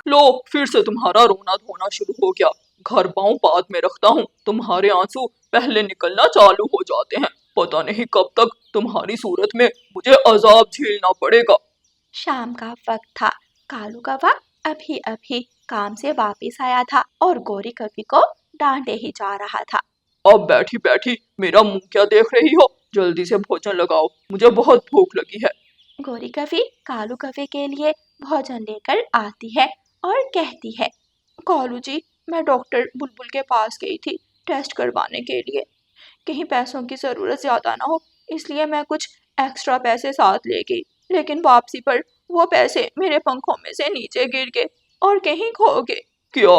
लो फिर से तुम्हारा रोना धोना शुरू हो गया। घर पाँव बाद में रखता हूँ, तुम्हारे आंसू पहले निकलना चालू हो जाते हैं। पता नहीं कब तक तुम्हारी सूरत में मुझे अजाब झेलना पड़ेगा। शाम का वक्त था। कालू कौवा अभी अभी काम से वापस आया था और गौरी कवि को डांटे ही जा रहा था। अब बैठी बैठी मेरा मुंह क्या देख रही हो? जल्दी से भोजन लगाओ, मुझे बहुत भूख लगी है। गौरी कवि कालू कौवे के लिए भोजन लेकर आती है और कहती है, कालू जी, मैं डॉक्टर बुलबुल के पास गई थी टेस्ट करवाने के लिए। कहीं पैसों की ज़रूरत ज़्यादा ना हो, इसलिए मैं कुछ एक्स्ट्रा पैसे साथ ले गई, लेकिन वापसी पर वो पैसे मेरे पंखों में से नीचे गिर गए और कहीं खो गए। क्या?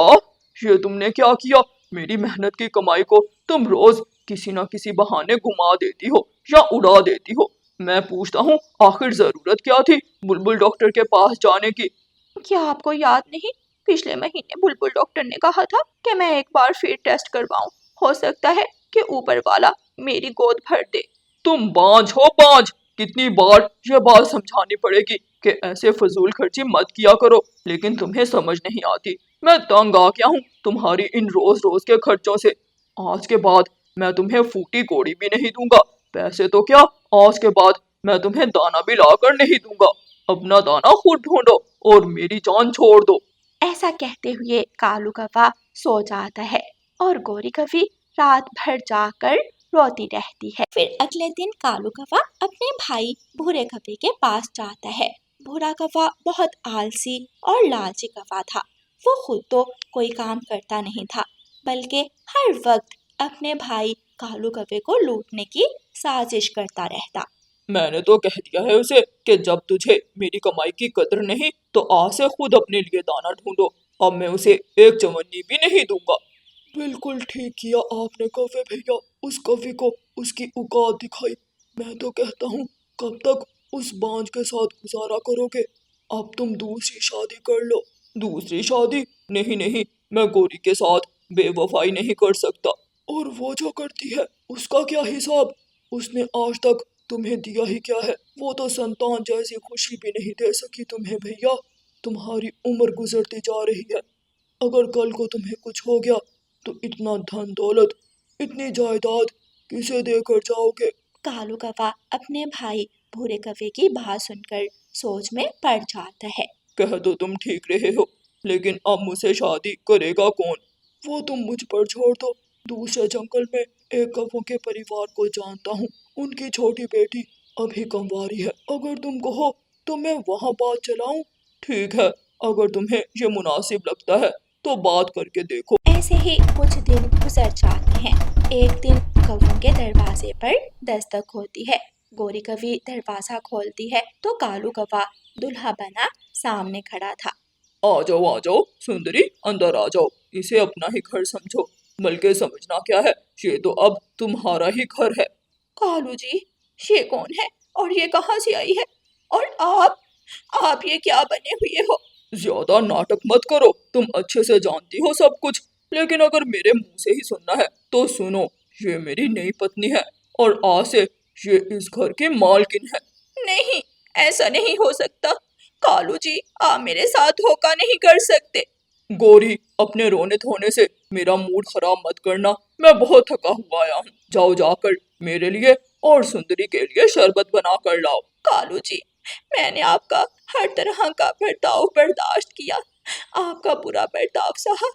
ये तुमने क्या किया? मेरी मेहनत की कमाई को तुम रोज किसी न किसी बहाने घुमा देती हो या उड़ा देती हो। मैं पूछता हूँ, आखिर जरूरत क्या थी बुलबुल डॉक्टर के पास जाने की? क्या आपको याद नहीं, पिछले महीने बुलबुल डॉक्टर ने कहा था कि मैं एक बार फिर टेस्ट करवाऊं, हो सकता है कि ऊपर वाला मेरी गोद भर दे। तुम बांझ हो बांझ। कितनी बार ये बात समझानी पड़ेगी कि ऐसे फजूल खर्ची मत किया करो, लेकिन तुम्हें समझ नहीं आती। मैं तंग आ गया हूँ तुम्हारी इन रोज रोज के खर्चों से। आज के बाद मैं तुम्हें फूटी कोड़ी भी नहीं दूंगा। पैसे तो क्या, आज के बाद मैं तुम्हें दाना भी लाकर नहीं दूंगा। अपना दाना खुद ढूंढो और मेरी जान छोड़ दो। ऐसा कहते हुए कालू कौवा सो जाता है और गौरी कवि रात भर जाकर रोती रहती है। फिर अगले दिन कालू कौवा अपने भाई भूरे कौवे के पास जाता है। भूरा कौवा बहुत आलसी और लालची कौवा था। वो खुद तो कोई काम करता नहीं था, बल्कि हर वक्त अपने भाई कालू कौवे को लूटने की साजिश करता रहता। मैंने तो कह दिया है उसे कि जब तुझे मेरी कमाई की कदर नहीं तो आज से खुद अपने लिए दाना ढूंढो। अब मैं उसे एक चवन्नी भी नहीं दूंगा। बिल्कुल ठीक किया आपने कौवे भैया, उस कौवे को उसकी औकात दिखाई। मैं तो कहता हूँ, कब तक उस बांझ के साथ गुजारा करोगे? अब तुम दूसरी शादी कर लो। दूसरी शादी? नहीं नहीं, मैं गोरी के साथ बेवफाई नहीं कर सकता। और वो जो करती है उसका क्या हिसाब? उसने आज तक तुम्हें दिया ही क्या है? वो तो संतान जैसी खुशी भी नहीं दे सकी तुम्हें भैया। तुम्हारी उम्र गुजरती जा रही है। अगर कल को तुम्हें कुछ हो गया तो इतना धन दौलत, इतनी जायदाद किसे देकर जाओगे? कालू कौवा अपने भाई भूरे कौवे की बात सुनकर सोच में पड़ जाता है। कह तो तुम ठीक रहे हो, लेकिन अब मुझसे शादी करेगा कौन? वो तुम मुझ पर छोड़ दो। दूसरे जंगल में एक कौवों के परिवार को जानता हूँ। उनकी छोटी बेटी अभी कंवारी है। अगर तुम कहो तो मैं वहाँ बात चलाऊं। ठीक है, अगर तुम्हें ये मुनासिब लगता है तो बात करके देखो। ऐसे ही कुछ दिन गुजर जाते हैं। एक दिन कौवों के दरवाजे पर दस्तक होती है। गोरी कवि दरवाजा खोलती है तो कालू कौवा दूल्हा बना सामने खड़ा था। आ जाओ सुंदरी, अंदर आ जाओ। इसे अपना ही घर समझो, बल्कि समझना क्या है, ये तो अब तुम्हारा ही घर है। कालू जी, ये कौन है और ये कहाँ से आई है? और आप ये क्या बने हुए हो? ज्यादा नाटक मत करो, तुम अच्छे से जानती हो सब कुछ। लेकिन अगर मेरे मुंह से ही सुनना है तो सुनो। ये मेरी नई पत्नी है और आज से ये इस घर की मालकिन है। नहीं, ऐसा नहीं हो सकता। कालू जी, आप मेरे साथ धोखा नहीं कर सकते। गोरी, अपने रोने धोने से मेरा मूड खराब मत करना। मैं बहुत थका हुआ आया हूँ। जाओ जाकर मेरे लिए और सुंदरी के लिए शरबत बना कर लाओ। कालू जी, मैंने आपका हर तरह का बर्ताव बर्दाश्त किया, आपका बुरा बर्ताव सहा,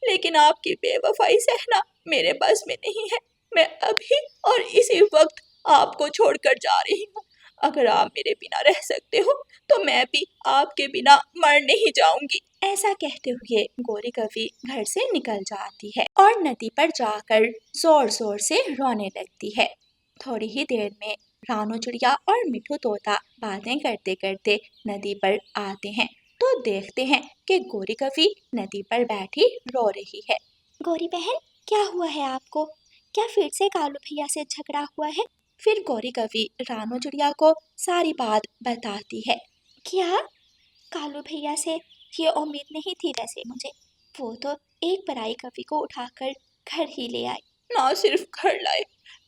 लेकिन आपकी बेवफाई सहना मेरे बस में नहीं है। मैं अभी और इसी वक्त आपको छोड़कर जा रही हूँ। अगर आप मेरे बिना रह सकते हो तो मैं भी आपके बिना मर नहीं जाऊंगी। ऐसा कहते हुए गोरी कवि घर से निकल जाती है और नदी पर जाकर जोर जोर से रोने लगती है। थोड़ी ही देर में रानू चिड़िया और मिठू तोता बातें करते करते नदी पर आते हैं तो देखते हैं कि गोरी कवि नदी पर बैठी रो रही है। गोरी बहन, क्या हुआ है आपको? क्या फिर से कालू भैया से झगड़ा हुआ है? फिर गौरी कवि रानू चिड़िया को सारी बात बताती है। क्या? कालू भैया से ये उम्मीद नहीं थी वैसे मुझे। वो तो एक पराई कवि को उठाकर घर ही ले आए। ना सिर्फ घर लाए,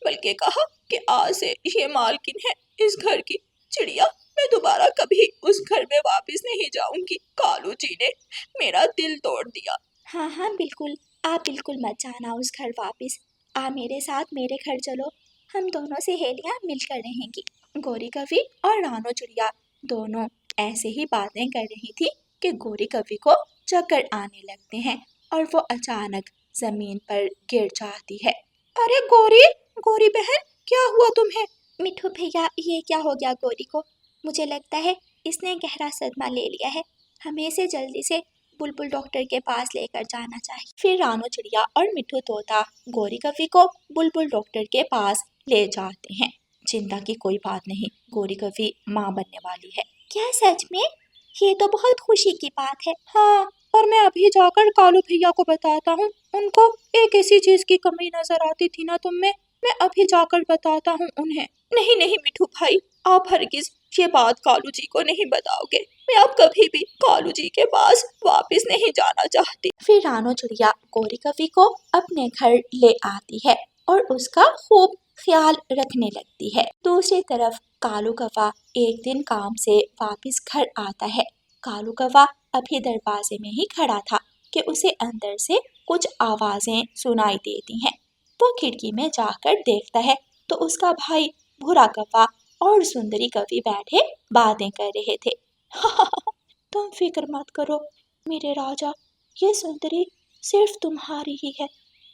बल्कि कहा कि आज से ये मालकिन है इस घर की। चिड़िया, मैं दोबारा कभी उस घर में वापस नहीं जाऊंगी। कालू जी ने मेरा दिल तोड़ दिया। हाँ हाँ बिल्कुल, आप बिल्कुल मत जाना उस घर वापस। आप मेरे साथ मेरे घर चलो, हम दोनों सहेलियां मिलकर रहेंगी। गौरी कवि और रानो चिड़िया दोनों ऐसे ही बातें कर रही थी कि गौरी कवि को चक्कर आने लगते हैं और वो अचानक जमीन पर गिर जाती है। अरे गौरी, गौरी बहन, क्या हुआ तुम्हें? मिठू भैया, ये क्या हो गया गौरी को? मुझे लगता है इसने गहरा सदमा ले लिया है। हमें इसे जल्दी से बुलबुल डॉक्टर के पास लेकर जाना चाहिए। फिर रानो चिड़िया और मिठू तोता गौरी कवि को बुलबुल डॉक्टर के पास ले जाते हैं। चिंता की कोई बात नहीं, गौरी कवि माँ बनने वाली है। क्या सच में? ये तो बहुत खुशी की बात है। हाँ, और मैं अभी जाकर कालू भैया को बताता हूँ। उनको एक ऐसी चीज की कमी नजर आती थी ना तुम में, मैं अभी जाकर बताता हूँ उन्हें। नहीं नहीं मिठू भाई, आप हरगिज ये बात कालू जी को नहीं बताओगे। मैं अब कभी भी कालू जी के पास वापस नहीं जाना चाहती। फिर रानो चिड़िया गौरी कवि को अपने घर ले आती है और उसका खूब ख्याल रखने लगती है। दूसरी तरफ कालू कौवा एक दिन काम से वापस घर आता है। कालू कौवा अभी दरवाजे में ही खड़ा था कि उसे अंदर से कुछ आवाजें सुनाई देती हैं। वो खिड़की में जाकर देखता है तो उसका भाई भूरा कौवा और सुंदरी कवि बैठे बातें कर रहे थे। तुम फिक्र मत करो मेरे राजा, ये सुंदरी सिर्फ तुम्हारी ही है।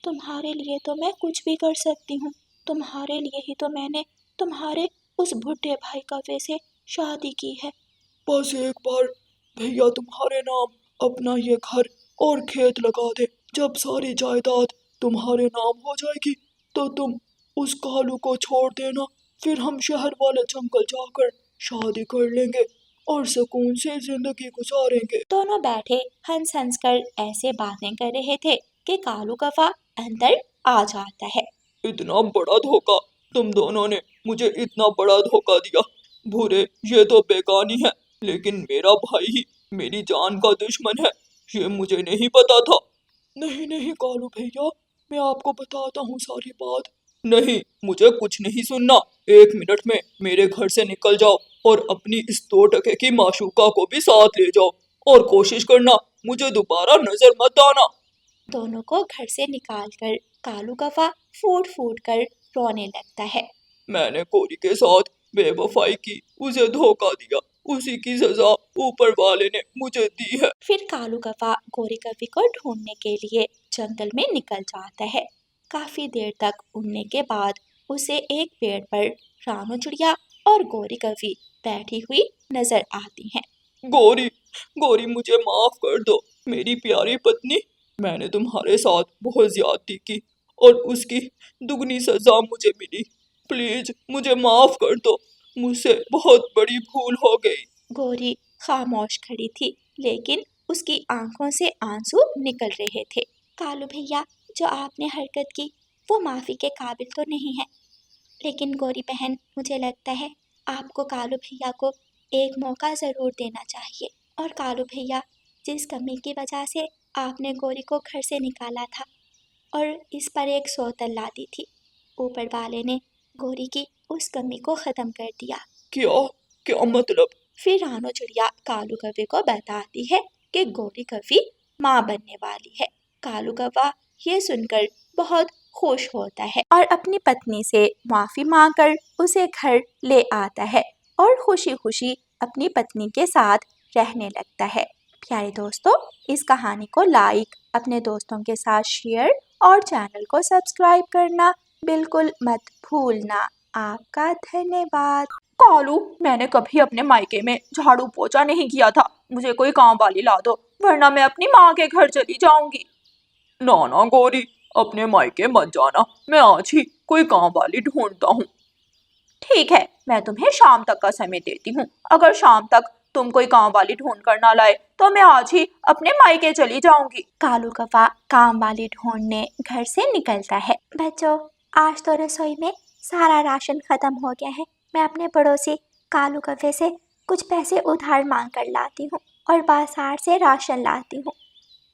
तुम्हारे लिए तो मैं कुछ भी कर सकती हूँ। तुम्हारे लिए ही तो मैंने तुम्हारे उस बुढ़े भाई कौवे से शादी की है। बस एक बार भैया तुम्हारे नाम अपना ये घर और खेत लगा दे। जब सारी जायदाद तुम्हारे नाम हो जाएगी तो तुम उस कालू को छोड़ देना। फिर हम शहर वाले जंगल जाकर शादी कर लेंगे और सुकून से जिंदगी गुजारेंगे। दोनों बैठे हंस हंस कर ऐसे बातें कर रहे थे कि कालू कौवा अंदर आ जाता है। इतना बड़ा धोखा, तुम दोनों ने मुझे इतना बड़ा धोखा दिया। भूरे, ये तो बेगानी है, लेकिन मेरा भाई ही मेरी जान का दुश्मन है। ये मुझे नहीं पता था। नहीं नहीं कालू भैया, मैं आपको बताता हूँ सारी बात। नहीं, मुझे कुछ नहीं सुनना। 1 मिनट में मेरे घर से निकल जाओ और अपनी इस 2 टके की माशूका को भी साथ ले जाओ और कोशिश करना मुझे दोबारा नजर मत आना। दोनों को घर से निकालकर कालू कौवा फूट फूट कर रोने लगता है। मैंने कोरी के साथ बेवफाई की, उसे धोखा दिया, उसी की सजा ऊपर वाले ने मुझे दी है। फिर कालू कौवा गौरी कवि को ढूंढने के लिए जंगल में निकल जाता है। काफी देर तक उड़ने के बाद उसे एक पेड़ पर रानो चिड़िया और गौरी कवि बैठी हुई नजर आती हैं। गौरी, गौरी मुझे माफ कर दो मेरी प्यारी पत्नी। मैंने तुम्हारे साथ बहुत ज्यादती की और उसकी दुगनी सजा मुझे मिली। प्लीज मुझे माफ कर दो, मुझसे बहुत बड़ी भूल हो गई। गौरी खामोश खड़ी थी, लेकिन उसकी आंखों से आंसू निकल रहे थे। कालू भैया, जो आपने हरकत की वो माफी के काबिल तो नहीं है, लेकिन गौरी बहन, मुझे लगता है आपको कालू भैया को एक मौका ज़रूर देना चाहिए। और कालू भैया, जिस कमी की वजह से आपने गौरी को घर से निकाला था और इस पर एक सौतन ला दी थी, ऊपर वाले ने गौरी की उस कमी को ख़त्म कर दिया। क्या क्या मतलब? फिर रानो चिड़िया कालू कौवे को बताती है कि गौरी कवि माँ बनने वाली है। कालू कौवा ये सुनकर बहुत खुश होता है और अपनी पत्नी से माफी मांगकर उसे घर ले आता है और खुशी खुशी अपनी पत्नी के साथ रहने लगता है। प्यारे दोस्तों, इस कहानी को लाइक, अपने दोस्तों के साथ शेयर और चैनल को सब्सक्राइब करना बिल्कुल मत भूलना। आपका धन्यवाद। कालू, मैंने कभी अपने मायके में झाड़ू पोछा नहीं किया था। मुझे कोई काम वाली ला दो, वरना मैं अपनी माँ के घर चली जाऊंगी। ना ना गौरी, अपने मायके मत जाना। मैं आज ही कोई काम वाली ढूंढता हूँ। ठीक है, मैं तुम्हें शाम तक का समय देती हूँ। अगर शाम तक तुम कोई काम वाली ढूंढ कर ना लाए तो मैं आज ही अपने मायके चली जाऊंगी। कालू कौवा काम वाली ढूंढने घर से निकलता है। बच्चों, आज तो रसोई में सारा राशन खत्म हो गया है। मैं अपने पड़ोसी कालू कौवे से कुछ पैसे उधार मांग कर लाती हूँ और बाजार से राशन लाती हूँ।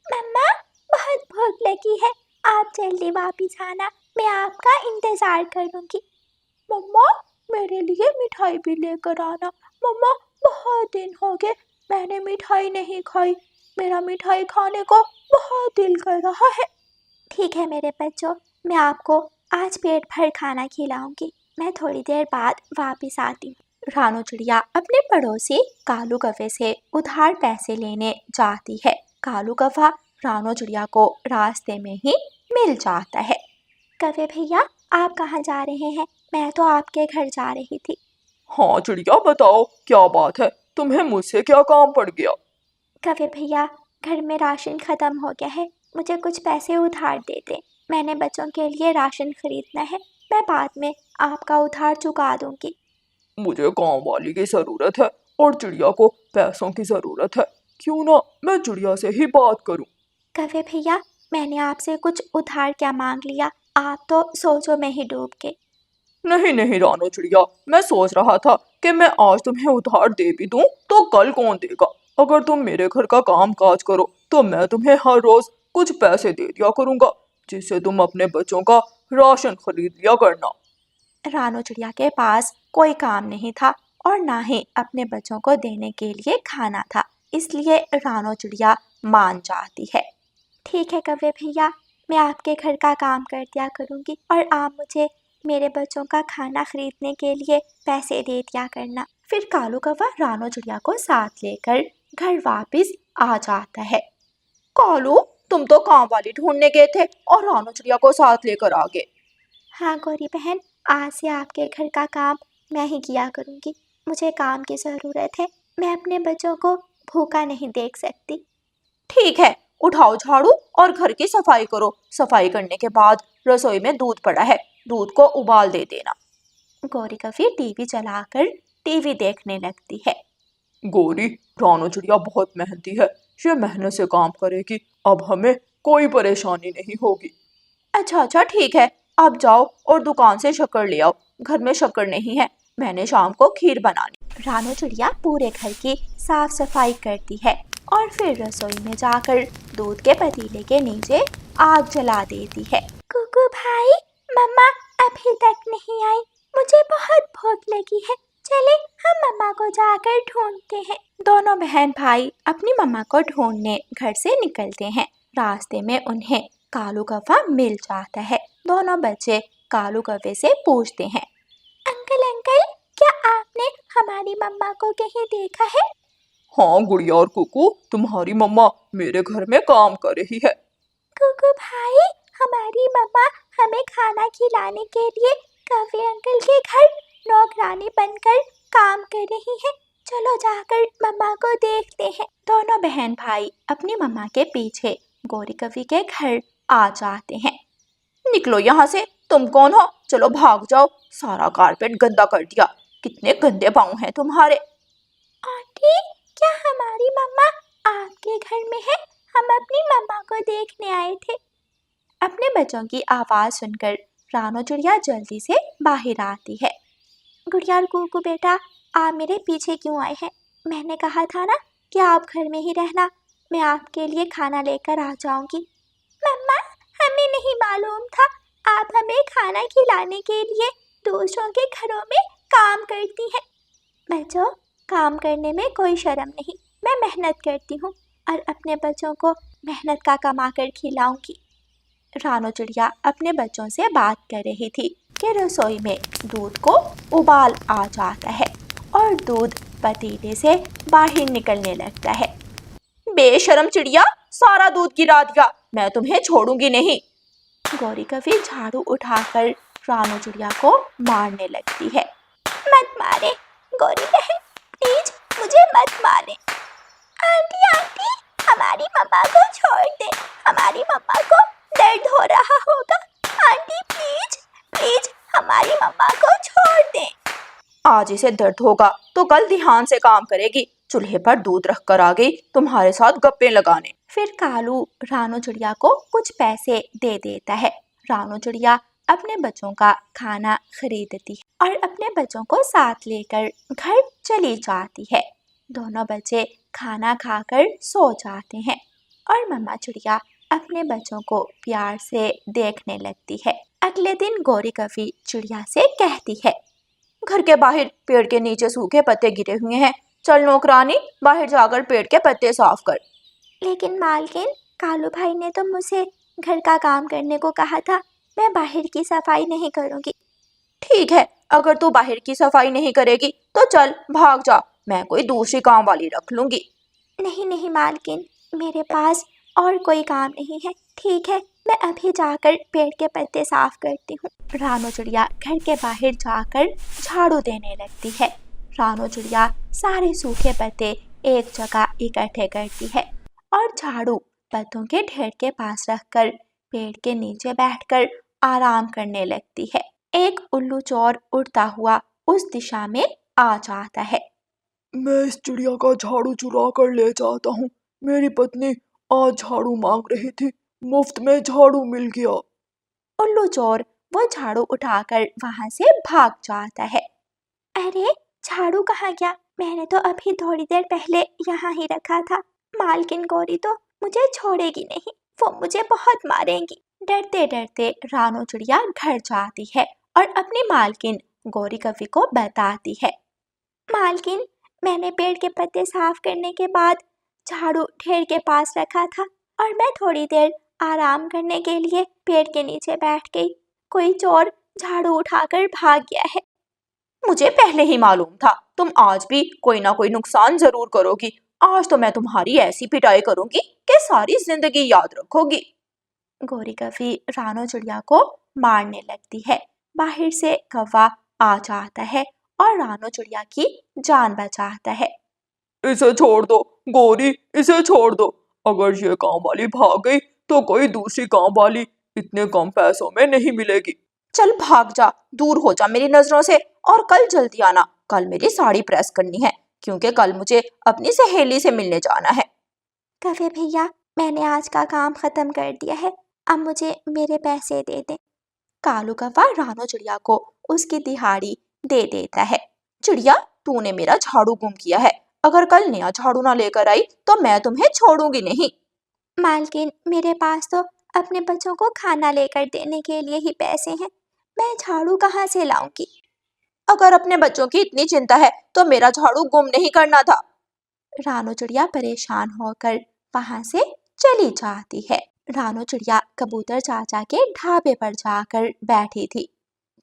मम्मा, बहुत भूख लगी है, आप जल्दी वापिस आना, मैं आपका इंतजार करूंगी। मम्मा, मेरे लिए मिठाई भी लेकर आना। मम्मा, बहुत दिन हो गए मैंने मिठाई नहीं खाई। मेरा मिठाई खाने को बहुत दिल कर रहा है। ठीक है मेरे बच्चों, मैं आपको आज पेट भर खाना खिलाऊंगी। मैं थोड़ी देर बाद वापस आती हूँ। रानू चिड़िया अपने पड़ोसी कालू कौवे से उधार पैसे लेने जाती है। कालू कौवा रानू चिड़िया को रास्ते में ही मिल जाता है। कौवे भैया, आप कहाँ जा रहे हैं? मैं तो आपके घर जा रही थी। हाँ चिड़िया, बताओ क्या बात है, तुम्हें मुझसे क्या काम पड़ गया? कौवे भैया, घर में राशन खत्म हो गया है, मुझे कुछ पैसे उधार दे दें। मैंने बच्चों के लिए राशन खरीदना है, मैं बाद में आपका उधार चुका दूंगी। मुझे काम वाली की जरूरत है और चिड़िया को पैसों की जरूरत है। क्यों ना मैं चिड़िया से ही बात करूं। कौवे भैया, मैंने आपसे कुछ उधार क्या मांग लिया, आप तो सोचों में ही डूब गए। नहीं नहीं रानो चिड़िया, मैं सोच रहा था कि मैं आज तुम्हें उधार दे भी दूं तो कल कौन देगा। अगर तुम मेरे घर का काम काज करो तो मैं तुम्हें हर रोज कुछ पैसे दे दिया करूंगा, जिससे तुम अपने बच्चों का राशन खरीद लिया करना। रानू चिड़िया के पास कोई काम नहीं था और ना ही अपने बच्चों को देने के लिए खाना था, इसलिए रानू चिड़िया मान जाती है। ठीक है कौवे भैया, मैं आपके घर का काम कर दिया करूँगी और आप मुझे मेरे बच्चों का खाना खरीदने के लिए पैसे दे दिया करना। फिर कालू कौवा रानू चिड़िया को साथ लेकर घर वापस आ जाता है। कालू, तुम तो काम वाली ढूंढने गए थे और रानो चिड़िया को साथ लेकर आ गए। हाँ गौरी बहन, आज से आपके घर का काम मैं ही किया करूँगी। मुझे काम की ज़रूरत है, मैं अपने बच्चों को भूखा नहीं देख सकती। ठीक है, उठाओ झाड़ू और घर की सफाई करो। सफाई करने के बाद रसोई में दूध पड़ा है, दूध को उबाल दे देना। गौरी कफी टीवी चलाकर टीवी देखने लगती है। गौरी, रानो चिड़िया बहुत मेहनती है, ये मेहनत से काम करेगी, अब हमें कोई परेशानी नहीं होगी। अच्छा ठीक है, अब जाओ और दुकान से शक्कर ले आओ। घर में शक्कर नहीं है, मैंने शाम को खीर बनानी। रानू चिड़िया पूरे घर की साफ सफाई करती है और फिर रसोई में जाकर दूध के पतीले के नीचे आग जला देती है। कुकू भाई, मम्मा अभी तक नहीं आई, मुझे बहुत भूख लगी है, चले हम मम्मा को जाकर ढूंढते हैं। दोनों बहन भाई अपनी मम्मा को ढूंढने घर से निकलते हैं। रास्ते में उन्हें कालू कौवा मिल जाता है। दोनों बच्चे कालू कौवे से पूछते हैं, अंकल अंकल, क्या आपने हमारी मम्मा को कहीं देखा है? हाँ गुड़िया और कुकू, तुम्हारी मम्मा मेरे घर में काम कर रही है। कुकू भाई, हमारी मम्मा हमें खाना खिलाने के लिए कौवे अंकल के घर नौकरानी बनकर काम कर रही है, चलो जाकर मम्मा को देखते हैं। दोनों बहन भाई अपनी मम्मा के पीछे गौरी कवि के घर आ जाते हैं। निकलो यहाँ से, तुम कौन हो? चलो भाग जाओ, सारा कारपेट गंदा कर दिया, कितने गंदे पाँव हैं तुम्हारे। आंटी, क्या हमारी मम्मा आपके घर में है? हम अपनी मम्मा को देखने आए थे। अपने बच्चों की आवाज़ सुनकर रानो चिड़िया जल्दी से बाहर आती है। गुड़िया और कुकू बेटा, आप मेरे पीछे क्यों आए हैं? मैंने कहा था ना कि आप घर में ही रहना, मैं आपके लिए खाना लेकर आ जाऊंगी। मम्मा, हमें नहीं मालूम था आप हमें खाना खिलाने के लिए दूसरों के घरों में काम करती हैं। बच्चों, काम करने में कोई शर्म नहीं, मैं मेहनत करती हूँ और अपने बच्चों को मेहनत का कमा कर खिलाऊंगी। रानो चिड़िया अपने बच्चों से बात कर रही थी कि रसोई में दूध को उबाल आ जाता है और दूध पतीले से बाहर निकलने लगता है। बेशरम चिड़िया, सारा दूध गिरा दिया, मैं तुम्हें छोड़ूंगी नहीं। गौरी कवि झाड़ू उठाकर रानो चिड़िया को मारने लगती है। मत मारे गौरी बहन, प्लीज मुझे मत मारे। आंटी आंटी, हमारी मम्मा को छोड़ दे, हमारी मम्मा को दर्द हो रहा होगा। आंटी प्लीज प्लीज हमारी मम्मा को छोड़ दे। आज इसे दर्द होगा तो कल ध्यान से काम करेगी। चूल्हे पर दूध रख कर आ गई तुम्हारे साथ गप्पे लगाने। फिर कालू रानो चिड़िया को कुछ पैसे दे देता है। रानो चिड़िया अपने बच्चों का खाना खरीदती है और अपने बच्चों को साथ लेकर घर चली जाती है। दोनों बच्चे खाना खाकर सो जाते हैं और मम्मा चिड़िया अपने बच्चों को प्यार से देखने लगती है। अगले दिन गौरी कवि चिड़िया से कहती है, घर के बाहर पेड़ के नीचे सूखे पत्ते गिरे हुए हैं। चल नौकरानी, बाहर जाकर पेड़ के पत्ते साफ कर। लेकिन मालकिन, कालू भाई ने तो मुझे घर का काम करने को कहा था। मैं बाहर की सफाई नहीं करूँगी। ठीक है, अगर तू बाहर की सफाई नहीं करेगी तो चल भाग जा, मैं कोई दूसरी काम वाली रख लूँगी। नहीं नहीं मालकिन, मेरे पास और कोई काम नहीं है। ठीक है, मैं अभी जाकर पेड़ के पत्ते साफ करती हूँ। रानो चिड़िया घर के बाहर जाकर झाड़ू देने लगती है। रानो चिड़िया सारे सूखे पत्ते एक जगह इकट्ठे करती है और झाड़ू पत्तों के ढेर के पास रखकर पेड़ के नीचे बैठकर आराम करने लगती है। एक उल्लू चोर उड़ता हुआ उस दिशा में आ जाता है। मैं इस चिड़िया का झाड़ू चुरा कर ले जाता हूँ। मेरी पत्नी आज झाड़ू मांग रही थी, मुफ्त में झाड़ू मिल गया। उल्लू चोर वो झाड़ू उठाकर वहां से भाग जाता है। अरे, झाड़ू कहाँ गया? मैंने तो अभी थोड़ी देर पहले यहाँ ही रखा था। मालकिन गौरी तो मुझे छोड़ेगी नहीं, वो मुझे बहुत मारेंगी। डरते डरते रानो चिड़िया घर जाती है और अपनी मालकिन गौरी कवि को बताती है। मालकिन, मैंने पेड़ के पत्ते साफ करने के बाद झाड़ू ढेर के पास रखा था और मैं थोड़ी देर आराम करने के लिए पेड़ के नीचे बैठ गई। कोई चोर झाड़ू उठाकर भाग गया है। मुझे पहले ही मालूम था, तुम आज भी कोई ना कोई नुकसान जरूर करोगी। आज तो मैं तुम्हारी ऐसी पिटाई करूंगी कि सारी जिंदगी याद रखोगी। गौरी कवि रानो चिड़िया को मारने लगती है। बाहर से कौवा आ जाता है और रानो चिड़िया की जान बचाता है। इसे छोड़ दो गौरी, इसे छोड़ दो। अगर ये काम वाली भाग गई तो कोई दूसरी काम वाली इतने कम पैसों में नहीं मिलेगी। चल भाग जा, दूर हो जा मेरी नजरों से, और कल जल्दी आना। कल मेरी साड़ी प्रेस करनी है क्योंकि कल मुझे अपनी सहेली से मिलने जाना है। कवे भैया, मैंने आज का काम खत्म कर दिया है, अब मुझे मेरे पैसे दे दे। कालू कौवा रानो चिड़िया को उसकी दिहाड़ी दे देता है। चिड़िया, तूने मेरा झाड़ू गुम किया है, अगर कल नया झाड़ू ना लेकर आई तो मैं तुम्हें छोड़ूंगी नहीं। मालकिन, मेरे पास तो अपने बच्चों को खाना लेकर देने के लिए ही पैसे हैं, मैं झाड़ू कहाँ से लाऊंगी? अगर अपने बच्चों की इतनी चिंता है तो मेरा झाड़ू गुम नहीं करना था। रानो चिड़िया परेशान होकर वहां से चली जाती है। रानो चिड़िया कबूतर चाचा के ढाबे पर जाकर बैठी थी।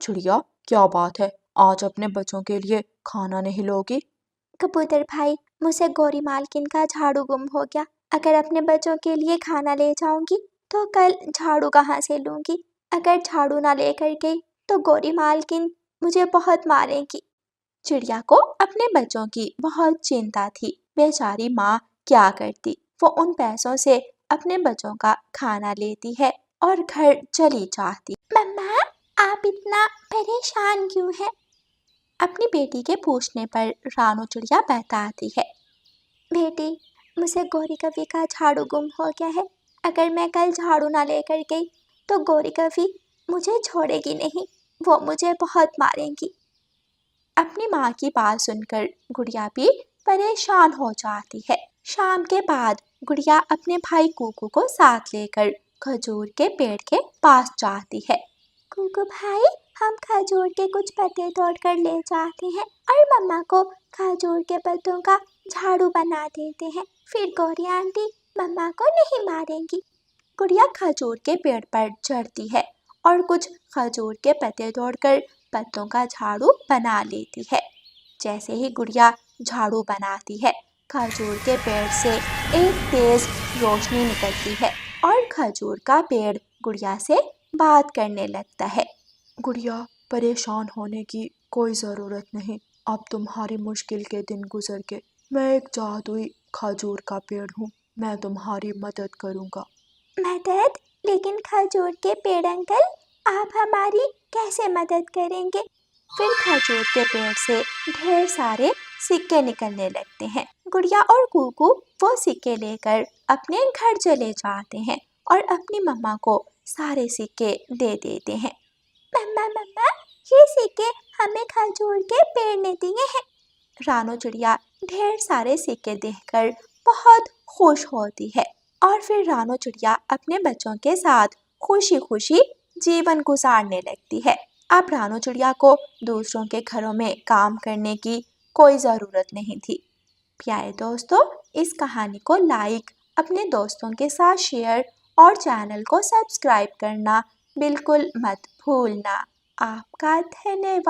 चिड़िया, क्या बात है, आज अपने बच्चों के लिए खाना नहीं लोगी? कबूतर भाई, मुझसे गौरी मालकिन का झाड़ू गुम हो गया। अगर अपने बच्चों के लिए खाना ले जाऊंगी तो कल झाड़ू कहाँ से लूंगी? अगर झाड़ू ना लेकर गई तो गौरी मालकिन मुझे बहुत मारेंगी। चिड़िया को अपने बच्चों की बहुत चिंता थी। बेचारी माँ क्या करती, वो उन पैसों से अपने बच्चों का खाना लेती है और घर चली जाती। मम्मा, आप इतना परेशान क्यों हैं? अपनी बेटी के पूछने पर रानो चिड़िया बताती है। बेटी, मुझे गौरी कवि का झाड़ू गुम हो गया है। अगर मैं कल झाड़ू ना लेकर गई तो गौरी कवि मुझे छोड़ेगी नहीं, वो मुझे बहुत मारेंगी। अपनी माँ की बात सुनकर गुड़िया भी परेशान हो जाती है। शाम के बाद गुड़िया अपने भाई कुकू को साथ लेकर खजूर के पेड़ के पास जाती है। कुकू भाई, हम खजूर के कुछ पत्ते तोड़कर ले जाते हैं और मम्मा को खजूर के पत्तों का झाड़ू बना देते हैं, फिर गौरी आंटी मम्मा को नहीं मारेंगी। गुड़िया खजूर के पेड़ पर चढ़ती है और कुछ खजूर के पत्ते तोड़कर पत्तों का झाड़ू बना लेती है। जैसे ही गुड़िया झाड़ू बनाती है, खजूर के पेड़ से एक तेज रोशनी निकलती है और खजूर का पेड़ गुड़िया से बात करने लगता है। गुड़िया, परेशान होने की कोई ज़रूरत नहीं। अब तुम्हारी मुश्किल के दिन गुजर गए। मैं एक जादुई खजूर का पेड़ हूँ, मैं तुम्हारी मदद करूँगा। मदद? लेकिन खजूर के पेड़ अंकल, आप हमारी कैसे मदद करेंगे? फिर खजूर के पेड़ से ढेर सारे सिक्के निकलने लगते हैं। गुड़िया और कुकू वो सिक्के लेकर अपने घर चले जाते हैं और अपनी मम्मा को सारे सिक्के दे देते हैं। मम्मा मम्मा, ये सिक्के हमें खजूर के पेड़ ने दिए हैं। रानो चिड़िया ढेर सारे सिक्के देखकर बहुत खुश होती है और फिर रानो चिड़िया अपने बच्चों के साथ खुशी खुशी जीवन गुजारने लगती है। अब रानू चिड़िया को दूसरों के घरों में काम करने की कोई ज़रूरत नहीं थी। प्यारे दोस्तों, इस कहानी को लाइक, अपने दोस्तों के साथ शेयर और चैनल को सब्सक्राइब करना बिल्कुल मत भूलना। आपका धन्यवाद।